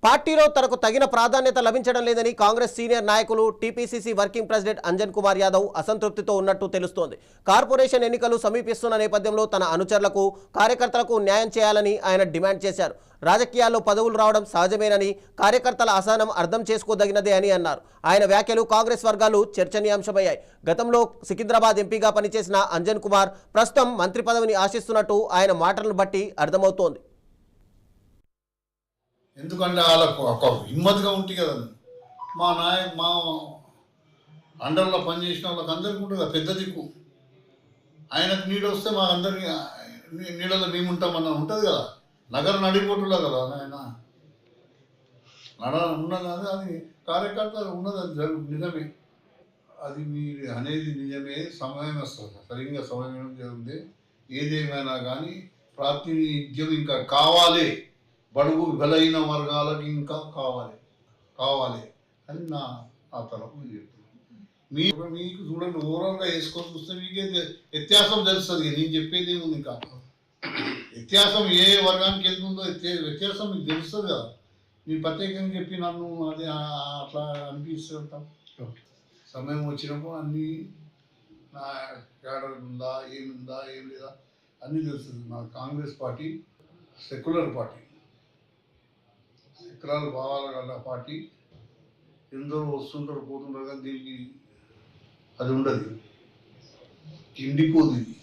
పార్టీలో తనకు తగిన ప్రాధాన్యత లభించడం లేదని కాంగ్రెస్ సీనియర్ నాయకులు TPCC working president Anjan Kumar Yadav అసంతృప్తితో ఉన్నట్టు తెలుస్తోంది. కార్పొరేషన్ ఎన్నికలు సమీపిస్తున్న నేపథ్యంలో తన అనుచరులకు కార్యకర్తలకు న్యాయం చేయాలని ఆయన డిమాండ్ చేశారు. రాజకీయాల్లో పదవులు రావడం సహజమేనని, కార్యకర్తల అసహనం అర్థం చేసుకోదగినదే అని అన్నారు. ఆయన వ్యాఖ్యలు కాంగ్రెస్ వర్గాలు చర్చనీయాంశమయ్యాయి. గతంలో సికింద్రాబాద్ ఎంపీగా పనిచేసిన అంజన్ కుమార్ ప్రస్తుతం మంత్రి పదవిని ఆశిస్తున్నట్టు ఆయన మాటలను బట్టి అర్థమవుతోంది. ఎందుకంటే వాళ్ళకు ఒక హిమ్మతిగా ఉంటుంది కదా. మా అండర్లో పనిచేసిన వాళ్ళకి అందరికీ ఉంటుంది కదా పెద్ద దిక్కు. ఆయనకు నీడ వస్తే మా అందరికీ నీళ్ళలో మేము ఉంటామన్న ఉంటుంది కదా. నగర నడిపోటులో కదా ఆయన ఉన్నది. అది కార్యకర్త ఉన్నది, అది నిజమే. అది మీరు అనేది నిజమే. సమయం వస్తుంది, సరిగ్గా సమయం జరుగుతుంది. ఏదేమైనా కానీ ప్రాతినిధ్యం ఇంకా కావాలి, బడుగు బలైన వర్గాలకు ఇంకా కావాలి అని నా తరఫు చెప్తున్నాను. మీకు చూడండి, ఓవరాల్గా వేసుకొని చూస్తే మీకే వ్యత్యాసం తెలుస్తుంది. నేను చెప్పేది ఏముంది, ఇంకా వ్యత్యాసం ఏ వర్గానికి వెళ్తుందో వ్యత్యాసం మీకు తెలుస్తుంది కదా. నేను ప్రత్యేకంగా చెప్పి నన్ను అది అట్లా అనిపిస్తూ ఉంటాం. సమయం వచ్చినప్పుడు అన్నీ నా క్యాడర్ ఉందా, ఏముందా, ఏం లేదా అన్నీ తెలుస్తుంది. నా కాంగ్రెస్ పార్టీ సెక్యులర్ పార్టీ, ఎకరాలు భావాల పార్టీ. ఎందరో వస్తుంటారు, పోతుంటారు, కానీ దీనికి అది ఉండదు, ఎండిపోదు ఇది.